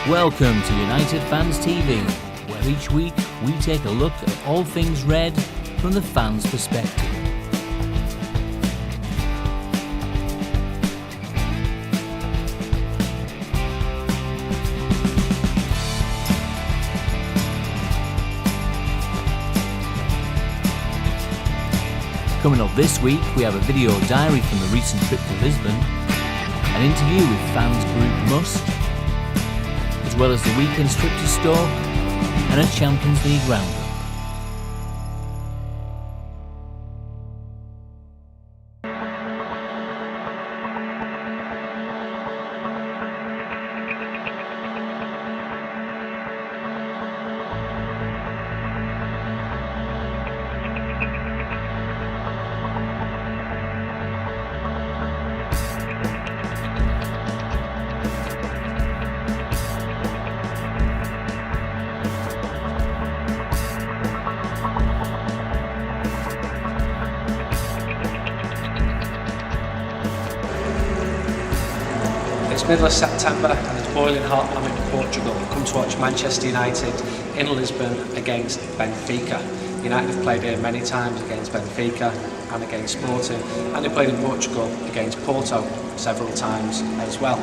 Welcome to United Fans TV, where each week we take a look at all things red from the fans' perspective. Coming up this week, we have a video diary from the recent trip to Lisbon, an interview with fans group Must, as well as the weekend's trip to Stoke and a Champions League roundup. It's middle of September and it's boiling hot. I'm in Portugal. I've come to watch Manchester United in Lisbon against Benfica. United have played here many times against Benfica and against Sporting, and they played in Portugal against Porto several times as well.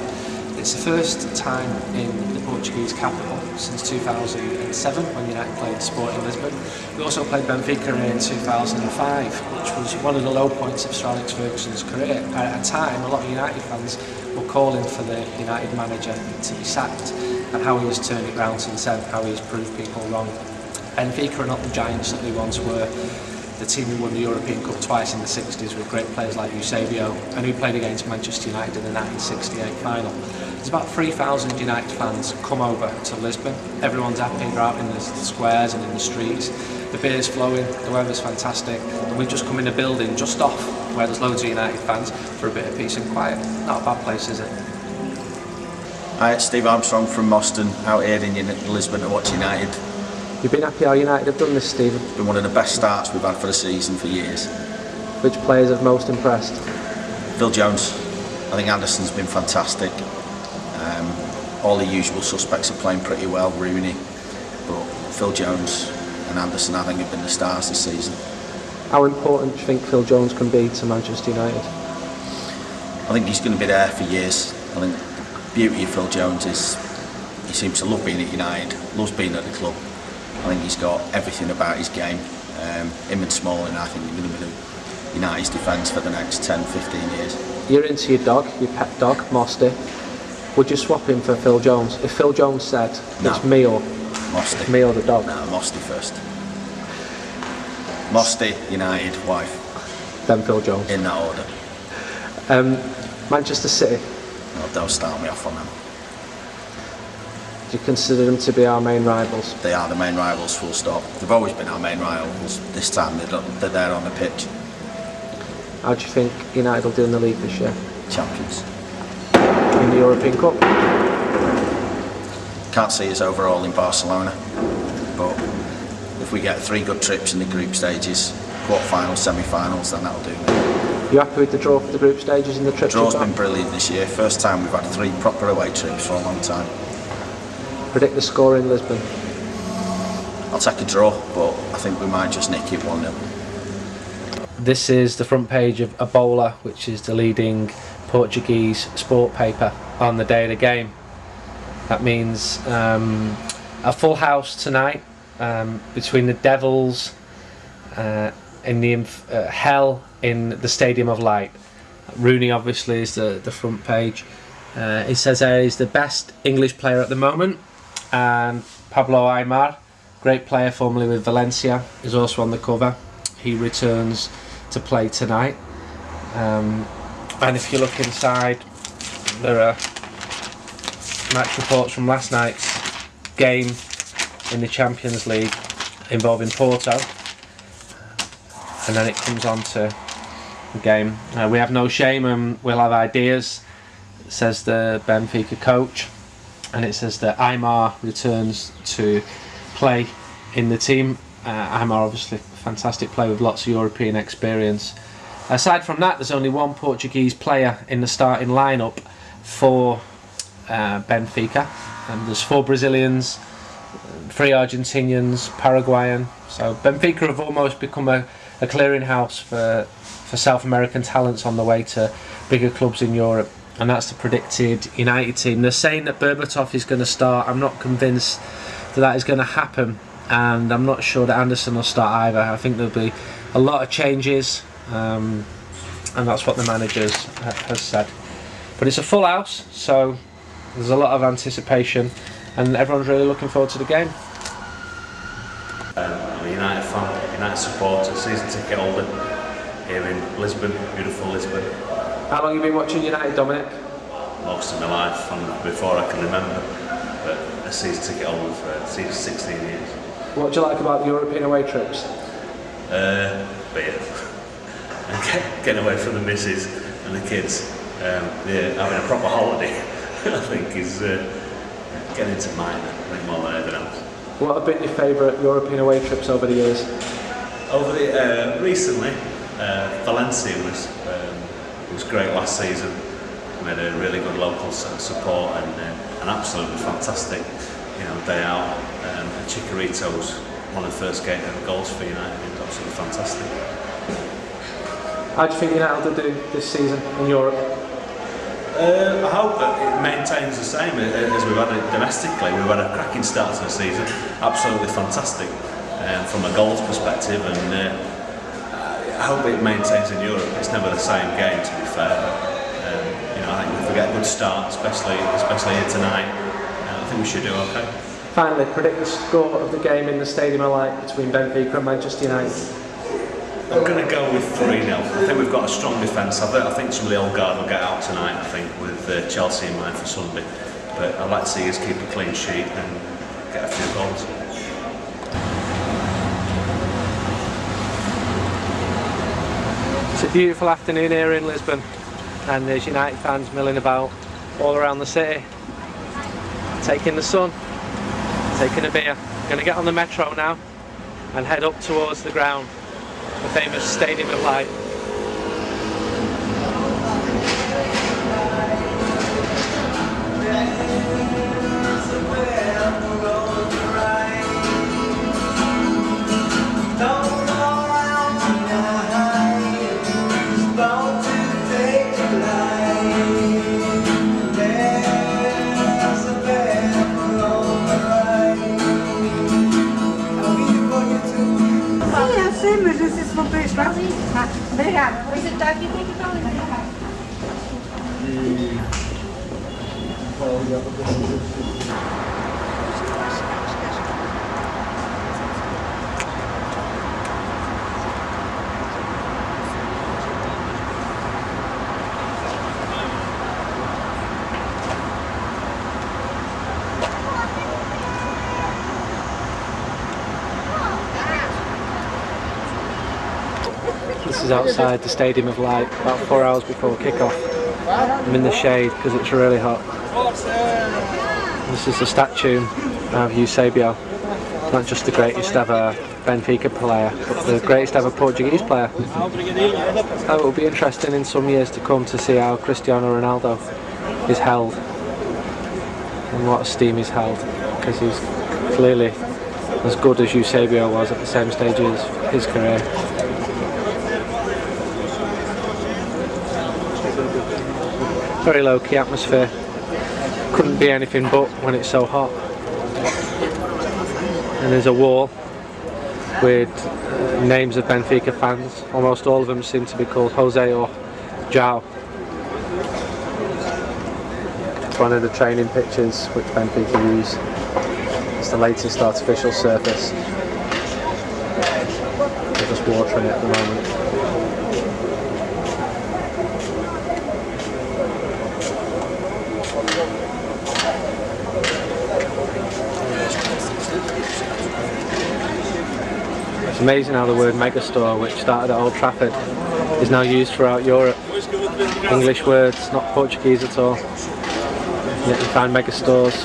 It's the first time in the Portuguese capital since 2007 when United played Sporting Lisbon. We also played Benfica in 2005, which was one of the low points of Sir Alex Ferguson's career. At a time, a lot of United fans were calling for the United manager to be sacked, and how he has turned it round since then, how he has proved people wrong. Benfica are not the giants that they once were. The team who won the European Cup twice in the 60s with great players like Eusebio, and who played against Manchester United in the 1968 final. There's about 3,000 United fans come over to Lisbon. Everyone's happy, they're out in the squares and in the streets. The beer's flowing, the weather's fantastic, and we've just come in a building just off where there's loads of United fans for a bit of peace and quiet. Not a bad place, is it? Hi, it's Steve Armstrong from Moston, out here in Lisbon to watch United. You've been happy how United have done this, Stephen? It's been one of the best starts we've had for the season for years. Which players have most impressed? Phil Jones. I think Anderson's been fantastic. All the usual suspects are playing pretty well, Rooney, but Phil Jones and Anderson I think have been the stars this season. How important do you think Phil Jones can be to Manchester United? I think he's going to be there for years. I think the beauty of Phil Jones is he seems to love being at United, loves being at the club. I think he's got everything about his game. Him and Smalling, I think, are going to be the United's defence for the next 10, 15 years. You're into your dog, your pet dog, Mosty. Would you swap him for Phil Jones? If Phil Jones said, it's me or Mosty. Me or the dog? No, Mosty first. Mosty, United, wife. Then Phil Jones. In that order. Manchester City. No, don't start me off on them. Do you consider them to be our main rivals? They are the main rivals, full stop. They've always been our main rivals. This time they're there on the pitch. How do you think United will do in the league this year? Champions. In the European Cup? Can't see us overall in Barcelona, but if we get 3 good trips in the group stages, quarter-finals, semi-finals, then that'll do me. You happy with the draw for the group stages and the trips? The draw's been brilliant this year. First time we've had 3 proper away trips for a long time. Predict the score in Lisbon? I'll take a draw, but I think we might just nick it 1-0. This is the front page of A Bola, which is the leading Portuguese sport paper on the day of the game. That means a full house tonight between the Devils in the hell in the Stadium of Light. Rooney obviously is the front page. It says he's the best English player at the moment, and Pablo Aimar, great player formerly with Valencia, is also on the cover. He returns to play tonight. And if you look inside, there are match reports from last night's game in the Champions League involving Porto, and then it comes on to the game. We have no shame and we'll have ideas, says the Benfica coach, and it says that Aimar returns to play in the team. Aimar obviously a fantastic player with lots of European experience. Aside from that, there's only one Portuguese player in the starting lineup for Benfica, There's 4 Brazilians, 3 Argentinians, Paraguayan. So Benfica have almost become a clearinghouse for South American talents on the way to bigger clubs in Europe. And that's the predicted United team. They're saying that Berbatov is going to start. I'm not convinced that is going to happen, and I'm not sure that Anderson will start either. I think there'll be a lot of changes, and that's what the manager has said. But it's a full house, so there's a lot of anticipation, and everyone's really looking forward to the game. I'm a United fan, United supporter, season ticket holder here in Lisbon, beautiful Lisbon. How long have you been watching United, Dominic? Most of my life, and before I can remember, but a season ticket holder for 16 years. What do you like about the European away trips? Beer. And getting away from the missus and the kids. Having a proper holiday, I think, is getting to mine, I think, more than anything else. What have been your favourite European away trips over the years? Recently, Valencia was great last season. We had a really good local support and absolutely fantastic, day out. Chicharito was one of the first goals for United. It was absolutely fantastic. How do you think United will do this season in Europe? I hope that it maintains the same as we've had it domestically. We've had a cracking start to the season, absolutely fantastic from a goals perspective, and I hope it maintains in Europe. It's never the same game, to be fair. But, I think if we get a good start, especially here tonight, I think we should do okay. Finally, predict the score of the game in the Stadium of Light between Benfica and Manchester United. I'm going to go with 3-0. I think we've got a strong defence. I think some of the old guard will get out tonight, I think, with Chelsea in mind for Sunday. But I'd like to see us keep a clean sheet and get a few goals. It's a beautiful afternoon here in Lisbon, and there's United fans milling about all around the city, taking the sun, taking a beer. Going to get on the metro now and head up towards the ground, the famous Stadium of Light. Mas não sei se vão para este lado. Obrigada. Você está aqui com o This is outside the Stadium of Light, about 4 hours before kick-off. I'm in the shade because it's really hot. This is the statue of Eusebio, not just the greatest ever Benfica player, but the greatest ever Portuguese player. It will be interesting in some years to come to see how Cristiano Ronaldo is held and what esteem he's held, because he's clearly as good as Eusebio was at the same stage as his career. Very low-key atmosphere. Couldn't be anything but when it's so hot. And there's a wall with names of Benfica fans. Almost all of them seem to be called Jose or João. It's one of the training pitches which Benfica use. It's the latest artificial surface. They're just watering it at the moment. It's amazing how the word megastore, which started at Old Trafford, is now used throughout Europe. English words, not Portuguese at all. Yet you find megastores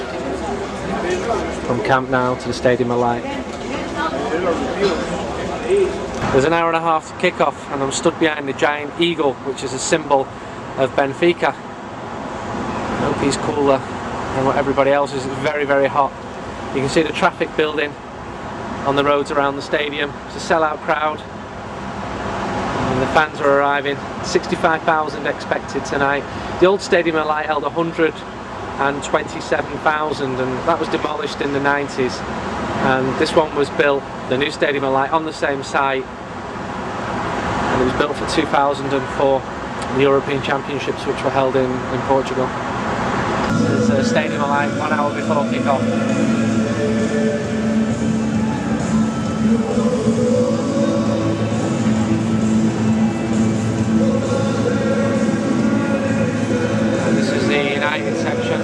from Camp Nou to the Stadium of Light. There's an hour and a half to kick off, and I'm stood behind the giant eagle, which is a symbol of Benfica. I hope he's cooler and what everybody else is. It's very, very hot. You can see the traffic building on the roads around the stadium. It's a sellout crowd. And the fans are arriving. 65,000 expected tonight. The old Stadium of Light held 127,000, and that was demolished in the 90s. And this one was built, the new Stadium of Light, on the same site. And it was built for 2004, the European Championships, which were held in Portugal. There's a Stadium of Light 1 hour before kick-off. And this is the United section.